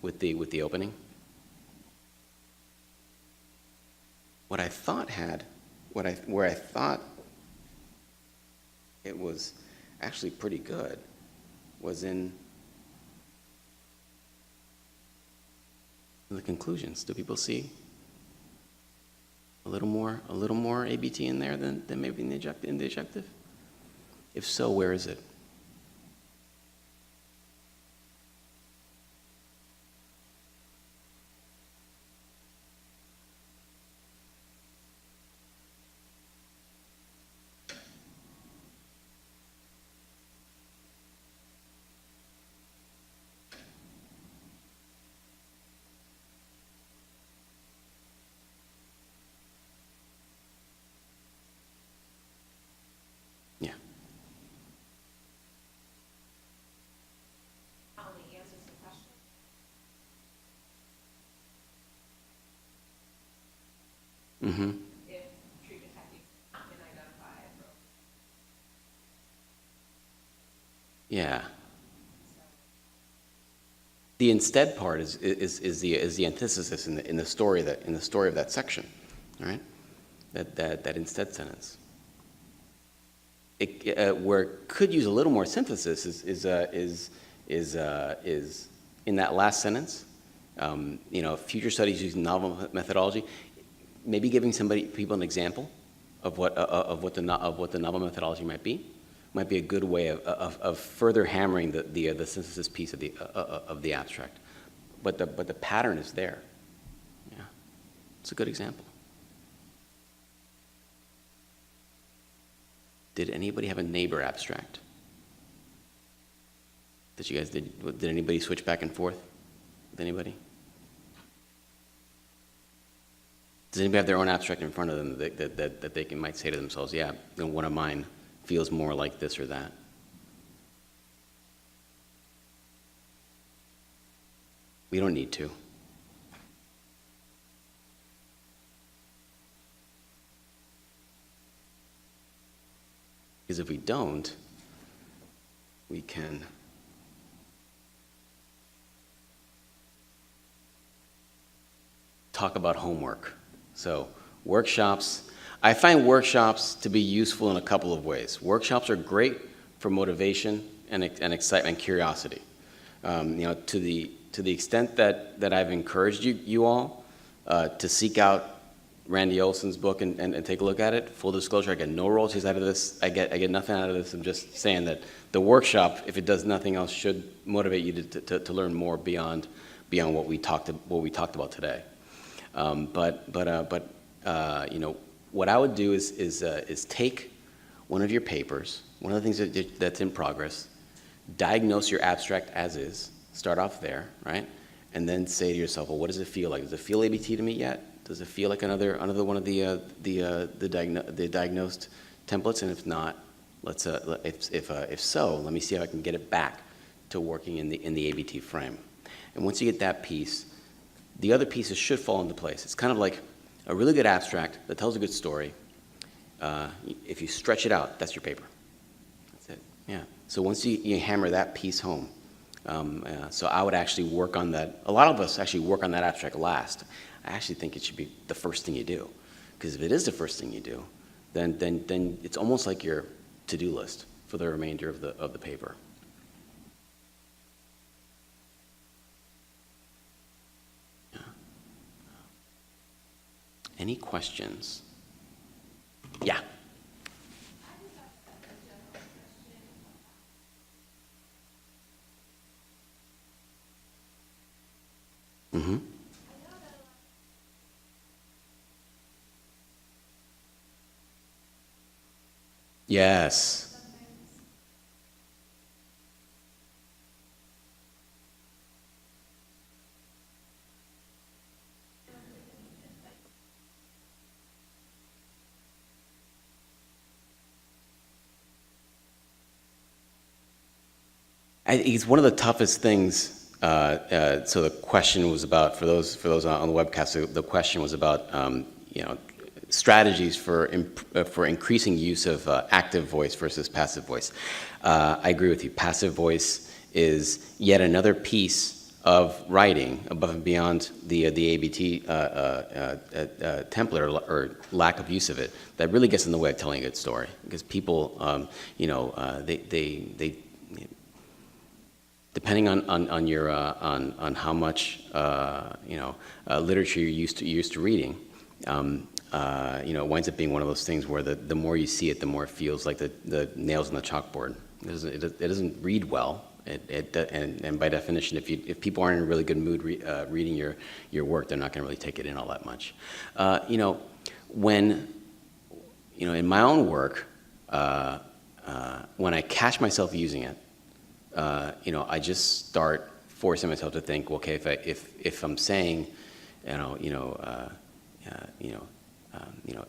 with the opening? Where I thought it was actually pretty good was in the conclusions. Do people see a little more ABT in there than maybe in the objective? If so, where is it? Yeah. Only answers the question. Mm-hmm. If treatment techniques have not been identified. Yeah. The instead part is the antithesis in the story of that section, all right? That instead sentence. Where it could use a little more synthesis is in that last sentence. Future studies using novel methodology. Maybe giving people an example of what the novel methodology might be a good way of further hammering the synthesis piece of the abstract. But the pattern is there. Yeah, it's a good example. Did anybody have a neighbor abstract? That you guys did? Did anybody switch back and forth with anybody? Does anybody have their own abstract in front of them that they might say to themselves, yeah, one of mine feels more like this or that? We don't need to. Because if we don't, we can talk about homework. So workshops, I find workshops to be useful in a couple of ways. Workshops are great for motivation and excitement and curiosity. To the extent that I've encouraged you all to seek out Randy Olson's book and take a look at it. Full disclosure, I get no royalties out of this. I get nothing out of this. I'm just saying that the workshop, if it does nothing else, should motivate you to learn more beyond what we talked about today. What I would do is take one of your papers, one of the things that's in progress, diagnose your abstract as is, start off there, right? And then say to yourself, well, what does it feel like? Does it feel ABT to me yet? Does it feel like another one of the diagnosed templates? And if not, if so, let me see if I can get it back to working in the ABT frame. And once you get that piece, the other pieces should fall into place. It's kind of like a really good abstract that tells a good story. If you stretch it out, that's your paper. That's it. Yeah. So once you hammer that piece home, so I would actually work on that. A lot of us actually work on that abstract last. I actually think it should be the first thing you do, because if it is the first thing you do, then it's almost like your to-do list for the remainder of the paper. Any questions? Yeah. Mm-hmm. Yes. It's one of the toughest things. So the question was about, for those on the webcast, the question was about strategies for increasing use of active voice versus passive voice. I agree with you. Passive voice is yet another piece of writing above and beyond the ABT template or lack of use of it that really gets in the way of telling a good story, because people, they depending on your on how much literature you're used to reading, it winds up being one of those things where the more you see it, the more it feels like the nails on the chalkboard. It doesn't read well. And by definition, if people aren't in a really good mood reading your work, they're not going to really take it in all that much. When in my own work, when I catch myself using it, I just start forcing myself to think, well, okay, if I'm saying,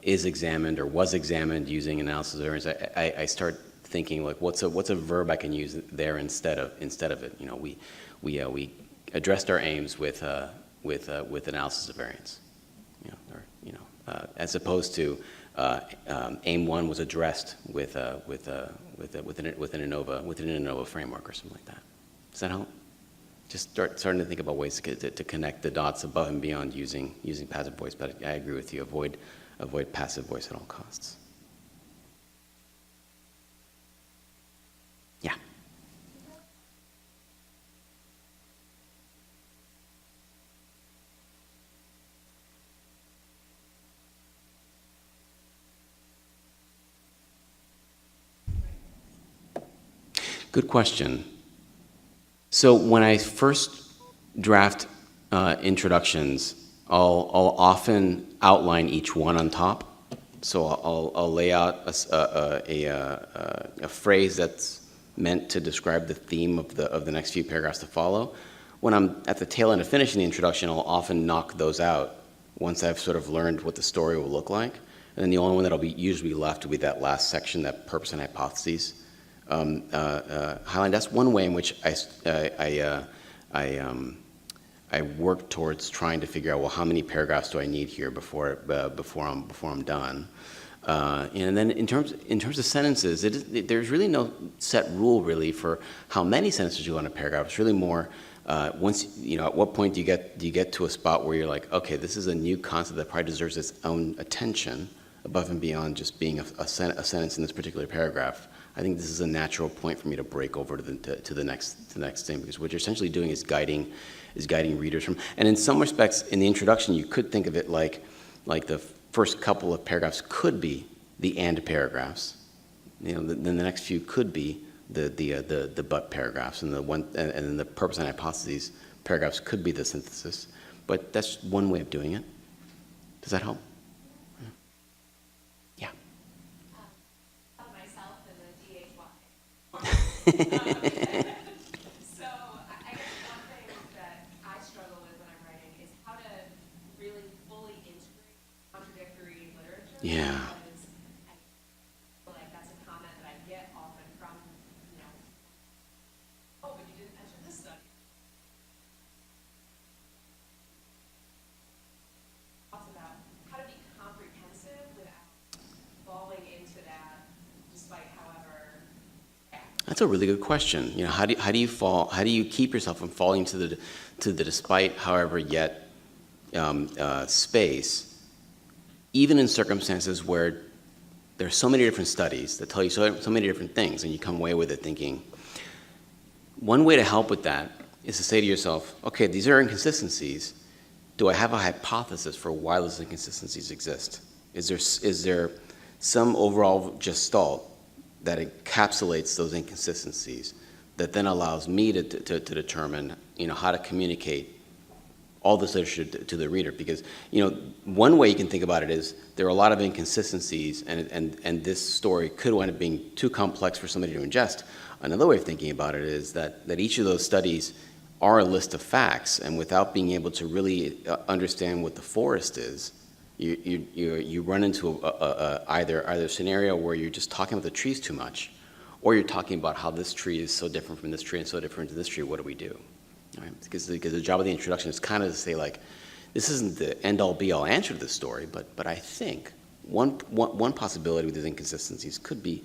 is examined or was examined using analysis of variance, I start thinking like, what's a verb I can use there instead of it. We addressed our aims with analysis of variance, as opposed to aim one was addressed with an ANOVA framework or something like that. Does that help? Just starting to think about ways to connect the dots above and beyond using passive voice. But I agree with you. Avoid passive voice at all costs. Yeah. Good question. So when I first draft introductions, I'll often outline each one on top. So I'll lay out a phrase that's meant to describe the theme of the next few paragraphs to follow. When I'm at the tail end of finishing the introduction, I'll often knock those out once I've sort of learned what the story will look like. And then the only one that'll be usually left will be that last section, that purpose and hypotheses. Highline. That's one way in which I work towards trying to figure out, well, how many paragraphs do I need here before I'm done. And then in terms of sentences, there's really no set rule really for how many sentences you want in a paragraph. It's really more at what point do you get to a spot where you're like, okay, this is a new concept that probably deserves its own attention above and beyond just being a sentence in this particular paragraph. I think this is a natural point for me to break over to the next thing, because what you're essentially doing is guiding readers from. And in some respects, in the introduction, you could think of it like the first couple of paragraphs could be the and paragraphs. Then the next few could be the but paragraphs, and then the purpose and hypotheses paragraphs could be the synthesis. But that's one way of doing it. Does that help? Yeah. Myself and the DHY. So I guess one thing that I struggle with when I'm writing is how to really fully integrate contradictory literature. Yeah. Because I feel like that's a comment that I get often from, oh, but you didn't mention this study. Talks about how to be comprehensive without falling into that, despite however. That's a really good question. How do you keep yourself from falling to the despite, however, yet space, even in circumstances where there's so many different studies that tell you so many different things, and you come away with it thinking. One way to help with that is to say to yourself, okay, these are inconsistencies. do I have a hypothesis for why those inconsistencies exist? Is there some overall gestalt that encapsulates those inconsistencies that then allows me to determine, how to communicate all this literature to the reader? Because, one way you can think about it is there are a lot of inconsistencies, and this story could wind up being too complex for somebody to ingest. Another way of thinking about it is that each of those studies are a list of facts, and without being able to really understand what the forest is, you run into either a scenario where you're just talking about the trees too much, or you're talking about how this tree is so different from this tree and so different from this tree. What do we do? Right? Because the job of the introduction is kind of to say, like, this isn't the end-all be-all answer to this story, but I think one possibility with these inconsistencies could be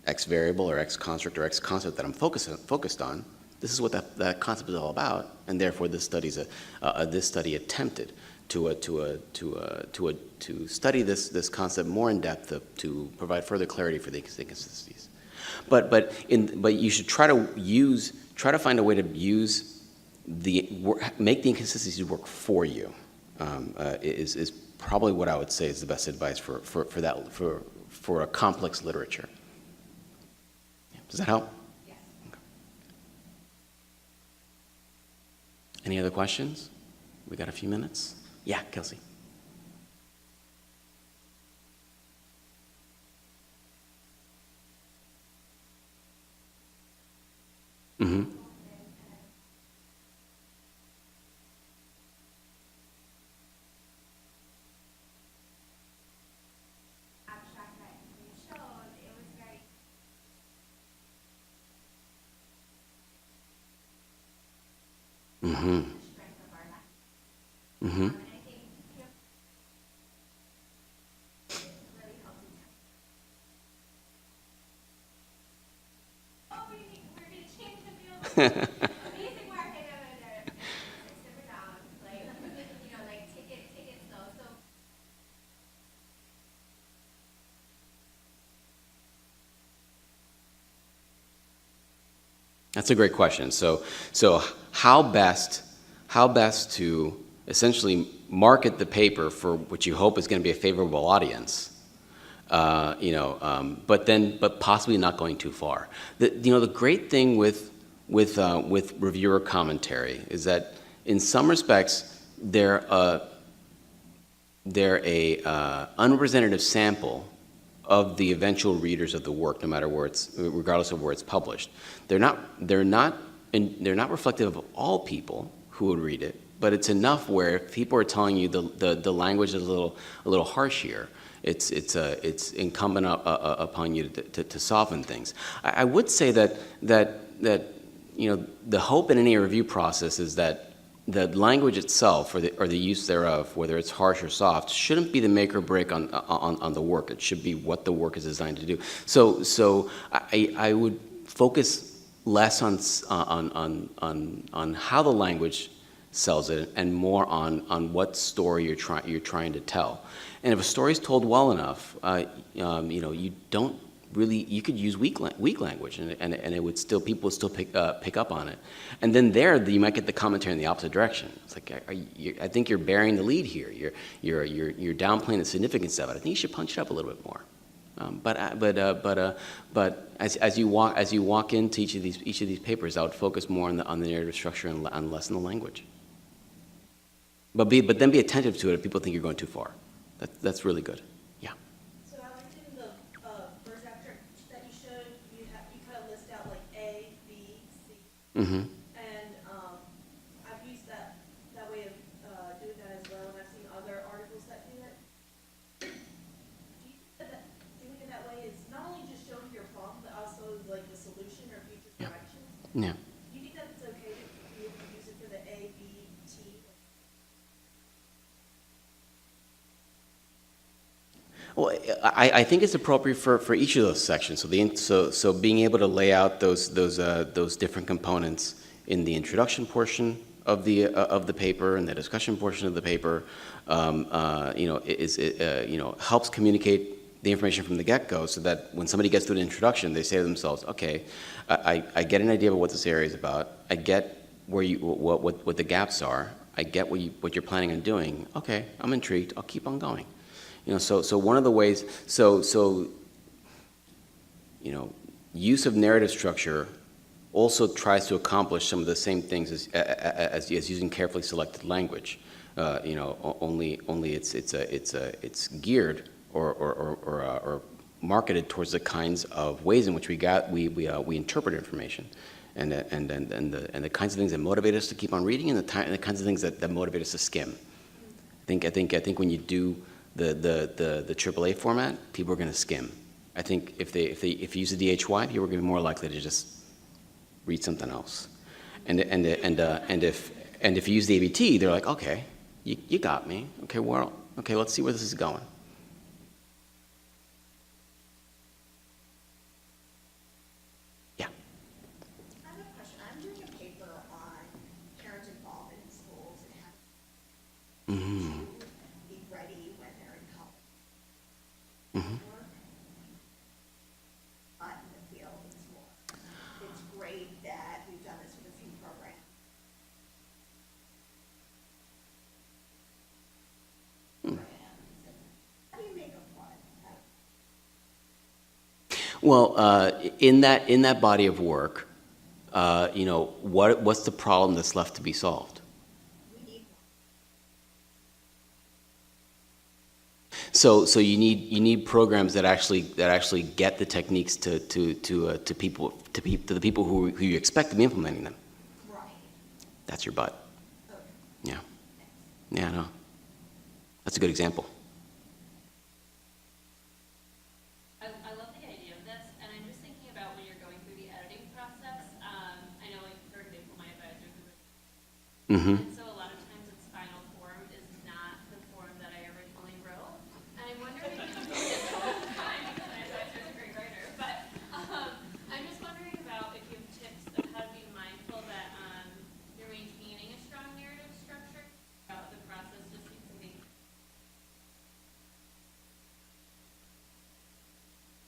X variable or X construct or X concept that I'm focused on. This is what that concept is all about, and therefore this study attempted to study this concept more in depth to provide further clarity for the inconsistencies. But you should try to find a way to make the inconsistencies work for you. Is probably what I would say is the best advice for a complex literature. Does that help? Yes. Okay. Any other questions? We got a few minutes. Yeah, Kelsey. Mm-hmm. Abstract that you showed, it was very Mm-hmm. the strength of our life. Mm-hmm. And I think it really helps in time. Oh, we're going to change the field. Amazing work. I know that simmer down. Like take it slow. So That's a great question. So how best to essentially market the paper for what you hope is going to be a favorable audience, but possibly not going too far. The great thing with reviewer commentary is that in some respects they're a unrepresentative sample of the eventual readers of the work, no matter regardless of where it's published. They're not reflective of all people who would read it, but it's enough where if people are telling you the language is a little harsh here, it's incumbent upon you to soften things. I would say that the hope in any review process is that the language itself or the use thereof, whether it's harsh or soft, shouldn't be the make or break on the work. It should be what the work is designed to do. So I would focus less on how the language sells it and more on what story you're trying to tell. And if a story is told well enough, you don't really, you could use weak language, and it would still, people would still pick up on it. And then you might get the commentary in the opposite direction. It's like, I think you're bearing the lead here. You're downplaying the significance of it. I think you should punch it up a little bit more. But as you walk into each of these papers, I would focus more on the narrative structure and less on the language. But then be attentive to it if people think you're going too far. That's really good. Yeah. So I liked it in the first abstract that you showed, you kind of list out like A, B, C. Mm-hmm. And I've used that way of doing that as well, and I've seen other articles that do it. Do you think that doing it that way is not only just showing your problem, but also like the solution or future Yeah. directions? Yeah. Do you think that it's okay to be able to use it for the A, B, T? Well, I think it's appropriate for each of those sections. So being able to lay out those different components in the introduction portion of the paper and the discussion portion of the paper, helps communicate the information from the get-go, so that when somebody gets through the introduction, they say to themselves, okay, I get an idea of what this area is about. I get what the gaps are. I get what you're planning on doing. Okay, I'm intrigued. I'll keep on going. So one of the ways, use of narrative structure also tries to accomplish some of the same things as using carefully selected language. Only it's geared or marketed towards the kinds of ways in which we interpret information, and the kinds of things that motivate us to keep on reading, and the kinds of things that motivate us to skim. I think when you do the AAA format, people are going to skim. I think if you use the DHY, people are going to be more likely to just read something else. And if you use the ABT, they're like, okay, you got me. Okay, let's see where this is going. Yeah. I have a question. I'm doing a paper on parent involvement in schools and how Mm-hmm. to be ready when they're in college. Mm-hmm. Work, not in the field in school. It's great that we've done this with a few programs. How do you make a fun? Well, in that body of work, what's the problem that's left to be solved? We need So you need programs that actually get the techniques to the people who you expect to be implementing them. one. Right. That's your butt. Okay. Yeah. Yeah. No. That's a good example. I love the idea of this, and I'm just thinking about when you're going through the editing process. I know, like, for example, my advisor who Mm-hmm. and so a lot of times its final form is not the form that I originally wrote. And I'm wondering if you it's all the time because my advisor is a great writer, but I'm just wondering about if you have tips of how to be mindful that you're maintaining a strong narrative structure throughout the process, just so you can think.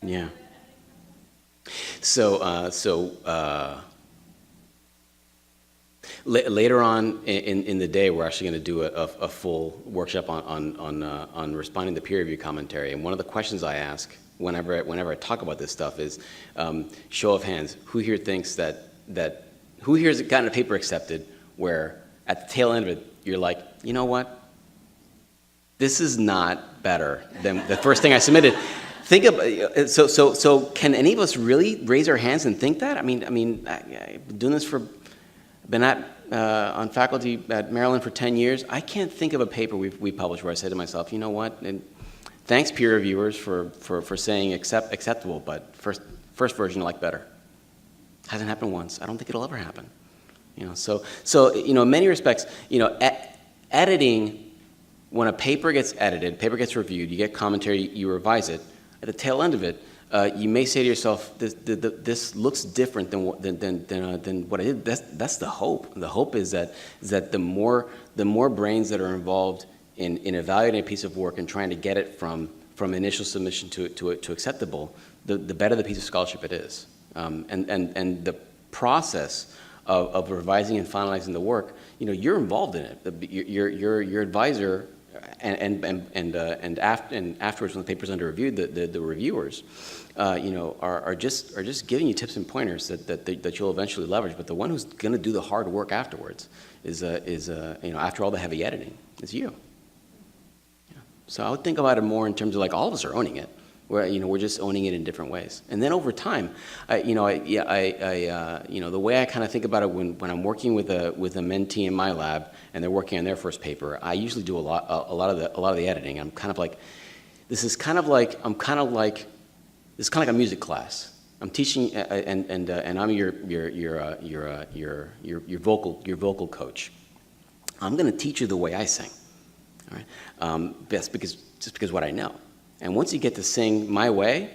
Yeah. So later on in the day, we're actually going to do a full workshop on responding to peer review commentary. And one of the questions I ask whenever I talk about this stuff is, show of hands, who here thinks who here has gotten a paper accepted where at the tail end of it, you're like, you know what? This is not better than the first thing I submitted. Think of so. Can any of us really raise our hands and think that? I've been doing this been on faculty at Maryland for 10 years. I can't think of a paper we published where I said to myself, you know what? And thanks peer reviewers for saying acceptable, but first version I like better. Hasn't happened once. I don't think it'll ever happen. So in many respects, editing. When a paper gets edited, paper gets reviewed, you get commentary, you revise it. At the tail end of it, you may say to yourself, "This looks different than what I did." That's the hope. The hope is that the more brains that are involved in evaluating a piece of work and trying to get it from initial submission to acceptable, the better the piece of scholarship it is. And the process of revising and finalizing the work, you're involved in it. Your advisor. And afterwards, when the paper's under review, the reviewers, are just giving you tips and pointers that you'll eventually leverage. But the one who's going to do the hard work afterwards is after all the heavy editing, is you. Yeah. So I would think about it more in terms of like all of us are owning it. We're just owning it in different ways. And then over time, the way I kind of think about it when I'm working with a mentee in my lab and they're working on their first paper, I usually do a lot of the editing. I'm kind of like, this is kind of like a music class. I'm teaching, and I'm your vocal coach. I'm going to teach you the way I sing, all right? Just because what I know. And once you get to sing my way,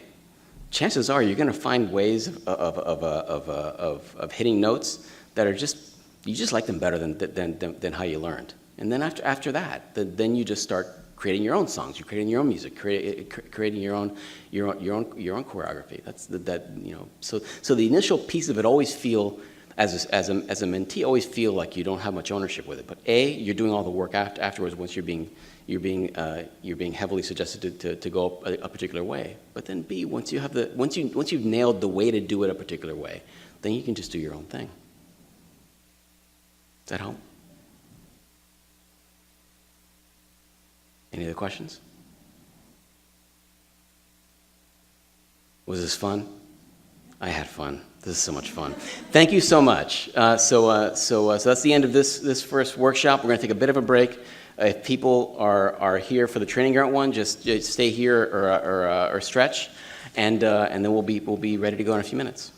chances are you're going to find ways of hitting notes that are you just like them better than how you learned. And then after that, then you just start creating your own songs. You're creating your own music, creating your own choreography. So the initial piece of it always feel as a mentee, always feel like you don't have much ownership with it. But A, you're doing all the work afterwards once you're being heavily suggested to go a particular way. But then B, once you've nailed the way to do it a particular way, then you can just do your own thing. Does that help? Any other questions? Was this fun? I had fun. This is so much fun. Thank you so much. So that's the end of this first workshop. We're going to take a bit of a break. If people are here for the training grant one, just stay here or stretch, and then we'll be ready to go in a few minutes.